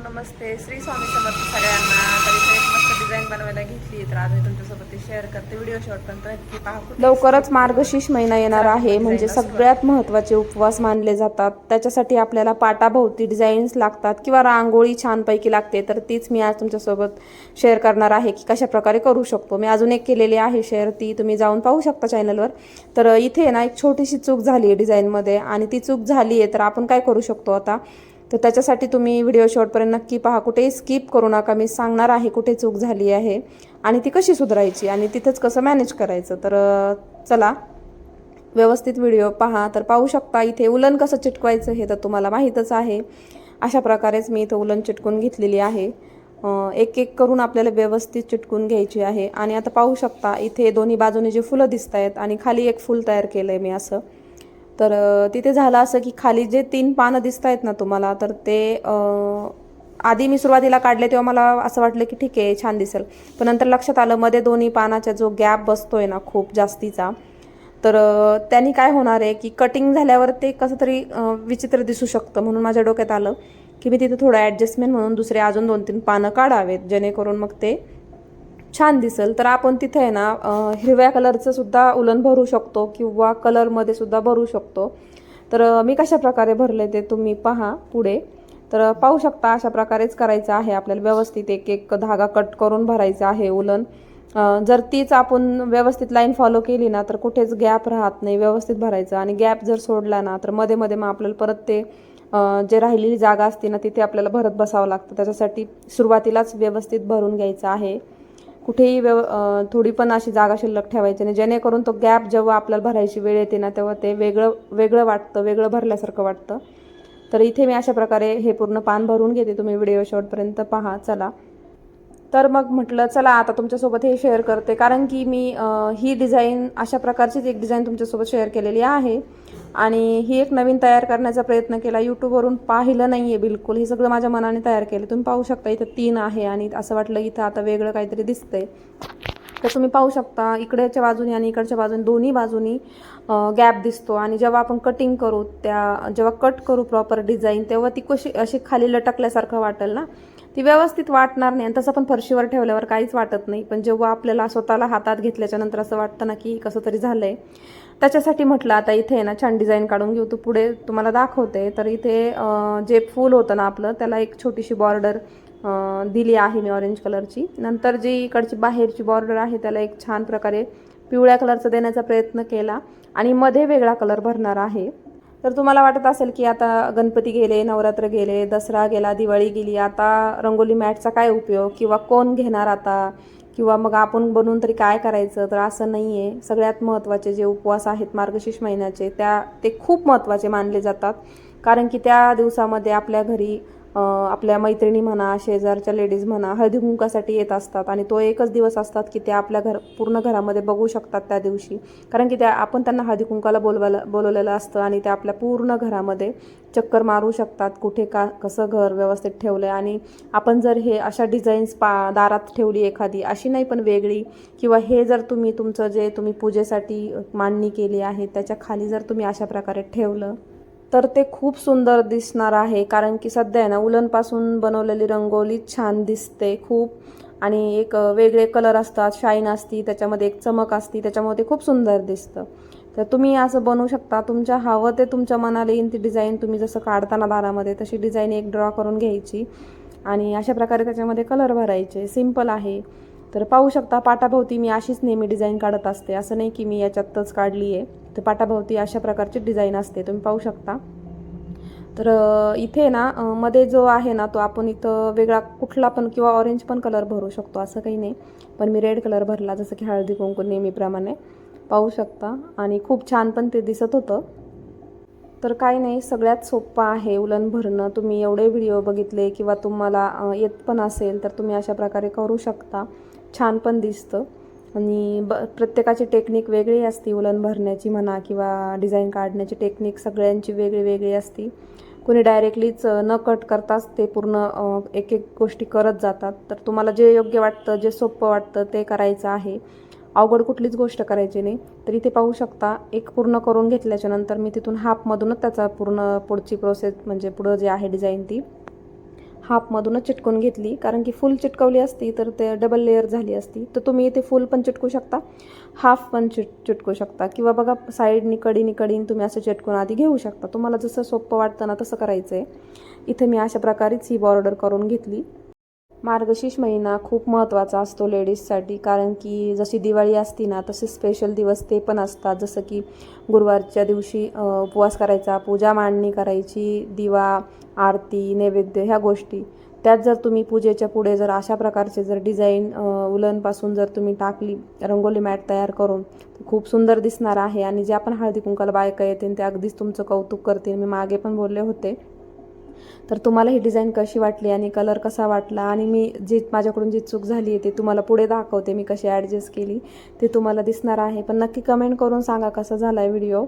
नमस्ते, श्री स्वामी समर्थ सगळ्यांना. तर इथे एक मस्त डिझाईन बनवायला घेतली, तर आज मी तुमच्यासोबत ती शेअर करते. व्हिडिओ शॉर्टपर्यंत नक्की पहा. लवकरच मार्गशीर्ष महिना येणार आहे, म्हणजे सगळ्यात महत्त्वाचे उपवास मानले जातात. त्याच्यासाठी आपल्याला पाटाभोवती डिझाईन्स लागतात किंवा रांगोळी छानपैकी लागते. तर तीच मी आज तुमच्यासोबत शेअर करणार आहे की कशा प्रकारे करू शकतो. मी अजून एक केलेली आहे शेअर, ती तुम्ही जाऊन पाहू शकता चॅनलवर. तर इथे ना एक छोटीशी चूक झाली आहे डिझाईनमध्ये, आणि ती चूक झाली आहे. तर आपण काय करू शकतो आता, तर त्याच्यासाठी तुम्ही व्हिडिओ शॉर्टपर्यंत नक्की पहा, कुठेही स्किप करू नका. मी सांगणार आहे कुठे चूक झाली आहे आणि ती कशी सुधारायची आणि तिथंच कसं मॅनेज करायचं. तर चला व्यवस्थित व्हिडिओ पहा. तर पाहू शकता इथे उलन कसं चिटकवायचं हे तर तुम्हाला माहीतच आहे. अशा प्रकारेच मी इथं उलन चिटकून घेतलेली आहे. एक एक करून आपल्याला व्यवस्थित चिटकून घ्यायची आहे. आणि आता पाहू शकता इथे दोन्ही बाजूने जे फुलं दिसत आहेत आणि खाली एक फूल तयार केलं आहे मी असं. तर तिथे झालं असं की खाली जे 3 पानं दिसत आहेत ना तुम्हाला, तर ते आधी मी सुरुवातीला काढले तेव्हा मला असं वाटलं की ठीक आहे छान दिसेल, पण नंतर लक्षात आलं मध्ये दोन्ही पानाचा जो गॅप बसतोय ना खूप जास्तीचा, तर त्यांनी काय होणार आहे की कटिंग झाल्यावर ते कसं तरी विचित्र दिसू शकतं. म्हणून माझ्या डोक्यात आलं की मी तिथे थोडं ॲडजस्टमेंट म्हणून दुसरे अजून 2-3 पानं काढावेत, जेणेकरून मग ते छान दिसेल. तर आपण तिथे आहे ना हिरव्या कलरचं सुद्धा उलन भरू शकतो किंवा कलरमध्ये सुद्धा भरू शकतो. तर मी कशा प्रकारे भरले ते तुम्ही पहा पुढे. तर पाहू शकता अशा प्रकारेच करायचं आहे आपल्याला. व्यवस्थित एक एक धागा कट करून भरायचा आहे उलन. जर तीच आपण व्यवस्थित लाईन फॉलो केली ना तर कुठेच गॅप राहत नाही, व्यवस्थित भरायचं. आणि गॅप जर सोडला ना तर मध्ये मध्ये मग आपल्याला परत ते जे राहिलेली जागा असते ना तिथे आपल्याला भरत बसावं लागतं. त्याच्यासाठी सुरुवातीलाच व्यवस्थित भरून घ्यायचं आहे. कुठेही थोडी पण अशी जागा शिल्लक ठेवायची नाही, जेणेकरून तो गॅप जेव्हा आपल्याला भरायची वेळ येते ना तेव्हा ते वेगळं वाटतं, वेगळं भरल्यासारखं वाटतं. तर इथे मी अशा प्रकारे हे पूर्ण पान भरून घेते. तुम्ही व्हिडिओ शेवटपर्यंत पहा. चला, तर मग म्हटलं चला आता तुमच्यासोबत हे शेअर करते, कारण की मी ही डिझाईन अशा प्रकारचीच एक डिझाईन तुमच्यासोबत शेअर केलेली आहे. आणि ही एक नवीन तयार करण्याचा प्रयत्न केला, यूट्यूबवरून पाहिलं नाही आहे बिलकुल. हे सगळं माझ्या मनाने तयार केलं. तुम्ही पाहू शकता इथं 3 आहे आणि असं वाटलं इथं आता वेगळं काहीतरी दिसतंय. तर तुम्ही पाहू शकता इकडच्या बाजूनी आणि इकडच्या बाजूनी दोन्ही बाजूनी गॅप दिसतो. आणि जेव्हा आपण कटिंग करू जेव्हा कट करू प्रॉपर डिझाईन, तेव्हा ती कशी अशी खाली लटकल्यासारखं वाटेल ना, ती व्यवस्थित वाटणार नाही. आणि तसं पण फरशीवर ठेवल्यावर काहीच वाटत नाही, पण जेव्हा आपल्याला स्वतःला हातात घेतल्याच्या नंतर असं वाटतं ना की कसं तरी झालंय. त्याच्यासाठी म्हटलं आता इथे ना छान डिझाईन काढून घेऊ. तो पुढे तुम्हाला दाखवते. तर इथे जे फूल होतं ना आपलं, त्याला एक छोटीशी बॉर्डर दिली आहे मी ऑरेंज कलरची. नंतर जी इकडची बाहेरची बॉर्डर आहे त्याला एक छान प्रकारे पिवळ्या कलरचा देण्याचा प्रयत्न केला आणि मध्ये वेगळा कलर भरणार आहे. तर तुम्हाला वाटत असेल की आता गणपती गेले, नवरात्र गेले, दसरा गेला, दिवाळी गेली, आता रंगोली मॅटचा काय उपयोग किंवा कोण घेणार आता, किंवा मग आपण बनवून तरी काय करायचं. तर असं नाही आहे. सगळ्यात महत्त्वाचे जे उपवास आहेत मार्गशीर्ष महिन्याचे ते खूप महत्त्वाचे मानले जातात. कारण की त्या दिवसामध्ये आपल्या घरी आपल्या मैत्रिणी म्हणा, शेजारच्या लेडीज म्हणा, हळदी कुंकासाठी येत असतात. आणि तो एकच दिवस असतात की ते आपल्या पूर्ण घरामध्ये बघू शकतात त्या दिवशी. कारण की आपण त्यांना हळदी कुंकाला बोलवलेलं असतं आणि ते आपल्या पूर्ण घरामध्ये चक्कर मारू शकतात, कुठे कसं घर व्यवस्थित ठेवलं आहे. आणि आपण जर हे अशा डिझाईन्स दारात ठेवली एखादी अशी नाही पण वेगळी, किंवा हे जर तुम्ही तुमचं जे तुम्ही पूजेसाठी मांडणी केली आहे त्याच्या खाली जर तुम्ही अशा प्रकारे ठेवलं तर ते खूप सुंदर दिसणार आहे. कारण की सध्या आहे ना उलनपासून बनवलेली रंगोली छान दिसते खूप. आणि एक वेगळे कलर असतात, शाईन असती त्याच्यामध्ये, एक चमक असती त्याच्यामुळे ते खूप सुंदर दिसतं. तर तुम्ही असं बनवू शकता. तुमच्या हवं ते तुमच्या मनाला येईन ती डिझाईन तुम्ही जसं काढताना दारामध्ये तशी डिझाईन एक ड्रॉ करून घ्यायची आणि अशा प्रकारे त्याच्यामध्ये कलर भरायचे. सिंपल आहे. तर पाहू शकता पाटाभोवती मी अशीच नेहमी डिझाईन काढत असते, असं नाही की मी याच्यातच काढली आहे. तर पाटाभोवती अशा प्रकारची डिझाईन असते, तुम्ही पाहू शकता. तर इथे ना मध्ये जो आहे ना तो आपण इथं वेगळा कुठला पण किंवा ऑरेंज पण कलर भरू शकतो, असं काही नाही. पण मी रेड कलर भरला जसं की हळदी कुंकू नेहमीप्रमाणे, पाहू शकता. आणि खूप छान पण ते दिसत होतं. तर काही नाही, सगळ्यात सोपं आहे उलन भरणं. तुम्ही एवढे व्हिडिओ बघितले किंवा तुम्हाला येत पण असेल तर तुम्ही अशा प्रकारे करू शकता, छान पण दिसतं. आणि प्रत्येकाची टेक्निक वेगळी असते, उलन भरण्याची म्हणा किंवा डिझाईन काढण्याची टेक्निक सगळ्यांची वेगळी वेगळी असते. कोणी डायरेक्टलीच न कट करताच ते पूर्ण एक एक गोष्टी करत जातात. तर तुम्हाला जे योग्य वाटतं, जे सोपं वाटतं ते करायचं आहे. अवघड कुठलीच गोष्ट करायची नाही. तर इथे पाहू शकता, एक पूर्ण करून घेतल्याच्या नंतर मी तिथून हाफमधूनच त्याचा पूर्ण पुढची प्रोसेस म्हणजे पुढं जे आहे डिझाईन ती हाफमधूनच चिटकून घेतली, कारण की फुल चिटकवली असती तर ते डबल लेअर झाली असती. तर तुम्ही इथे फुल पण चिटकू शकता, हाफ पण चिटकू शकता किंवा बघा साईडनी कडीनी तुम्ही असं चिटकून आधी घेऊ शकता. तुम्हाला जसं सोपं वाटतं ना तसं करायचं आहे. इथे मी अशा प्रकारेच ही बॉर्डर करून घेतली. मार्गशीर्ष महिना खूप महत्त्वाचा असतो लेडीजसाठी, कारण की जशी दिवाळी असती ना तसे स्पेशल दिवस ते पण असतात. जसं की गुरुवारच्या दिवशी उपवास करायचा, पूजा मांडणी करायची, दिवा आरती नैवेद्य ह्या गोष्टी. त्यात जर तुम्ही पूजेच्या पुढे जर अशा प्रकारचे जर डिझाईन उलनपासून जर तुम्ही टाकली रंगोली मॅट तयार करून, खूप सुंदर दिसणार आहे. आणि जे आपण हळदी कुंकाला बायका येतील ते अगदीच तुमचं कौतुक करतील. मी मागे पण बोलले होते. तर तुम्हाला ही डिझाईन कशी वाटली आणि कलर कसा वाटला, आणि मी जी माझ्याकडून जी चूक झाली आहे ते तुम्हाला पुढे दाखवते, मी कशी ॲडजस्ट केली ते तुम्हाला दिसणार आहे. पण नक्की कमेंट करून सांगा कसा झाला आहे व्हिडिओ,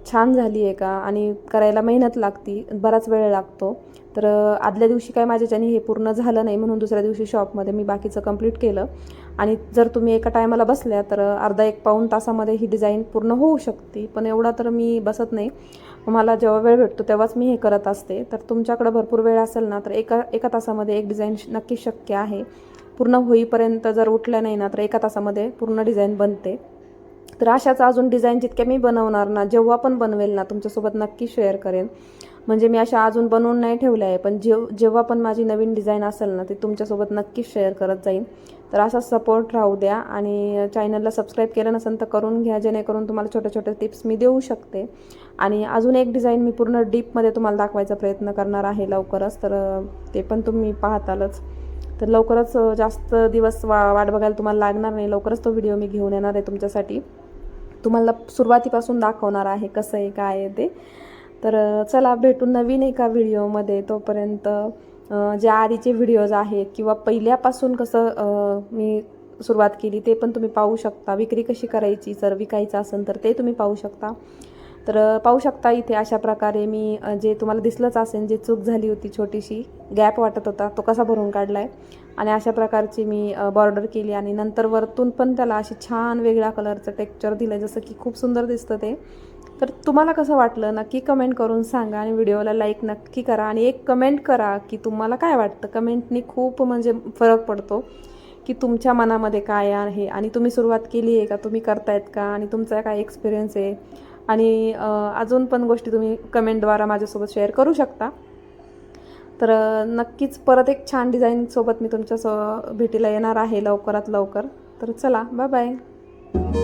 छान झाली आहे का. आणि करायला मेहनत लागती, बराच वेळ लागतो. तर आदल्या दिवशी काय माझ्याच्याने हे पूर्ण झालं नाही, म्हणून दुसऱ्या दिवशी शॉपमध्ये मी बाकीचं कंप्लीट केलं. आणि जर तुम्ही एका टायमाला बसल्या तर अर्धा एक पाऊण तासामध्ये ही डिझाईन पूर्ण होऊ शकते. पण एवढा तर मी बसत नाही, मला जेव्हा वेळ भेटतो तेव्हाच मी हे करत असते. तर तुमच्याकडं भरपूर वेळ असेल ना तर एका तासामध्ये एक डिझाईन नक्की शक्य आहे. पूर्ण होईपर्यंत जर उठल्या नाही ना तर एका तासामध्ये पूर्ण डिझाईन बनते. तर अशाच अजून डिझाईन जितक्या मी बनवणार ना, जेव्हा पण बनवेल ना तुमच्यासोबत नक्की शेअर करेन. म्हणजे मी अशा अजून बनवून नाही ठेवल्या आहे, पण जेव्हा पण माझी नवीन डिझाईन असेल ना ते तुमच्यासोबत नक्कीच शेअर करत जाईन. तर असा सपोर्ट राहू द्या. आणि चॅनलला सबस्क्राईब केलं नसेल तर करून घ्या, जेणेकरून तुम्हाला छोट्या छोट्या टिप्स मी देऊ शकते. आणि अजून एक डिझाईन मी पूर्ण डीपमध्ये तुम्हाला दाखवायचा प्रयत्न करणार आहे लवकरच, तर ते पण तुम्ही पाहतालच. तर लवकरच जास्त दिवस वाट बघायला तुम्हाला लागणार नाही, लवकरच तो व्हिडिओ मी घेऊन येणार आहे तुमच्यासाठी. तुम्हाला सुरुवातीपासून दाखवणार आहे कसं आहे काय आहे ते. तर चला भेटू नवीन एका व्हिडिओमध्ये. तोपर्यंत जे आधीचे व्हिडिओज आहेत किंवा पहिल्यापासून कसं मी सुरुवात केली ते पण तुम्ही पाहू शकता. विक्री कशी करायची, जर विकायचं असेल तर ते तुम्ही पाहू शकता. तर पाहू शकता इथे अशा प्रकारे मी जे तुम्हाला दिसलंच असेल, जे चूक झाली होती छोटीशी गॅप वाटत होता तो कसा भरून काढला आहे. आणि अशा प्रकारची मी बॉर्डर केली आणि नंतर वरतून पण त्याला अशी छान वेगळ्या कलरचं टेक्स्चर दिलं, जसं की खूप सुंदर दिसतं ते. तर तुम्हाला कसं वाटलं नक्की कमेंट करून सांगा. आणि व्हिडिओला लाईक नक्की करा आणि एक कमेंट करा की तुम्हाला काय वाटतं. कमेंटनी खूप म्हणजे फरक पडतो की तुमच्या मनामध्ये काय आहे आणि तुम्ही सुरुवात केली आहे का, तुम्ही करतायत का, आणि तुमचा काय एक्सपिरियन्स आहे. आणि अजून पण गोष्टी तुम्ही कमेंटद्वारा माझ्यासोबत शेअर करू शकता. तर नक्कीच परत एक छान डिझाईनसोबत मी तुमच्या भेटीला येणार आहे लवकरात लवकर. तर चला, बाय बाय.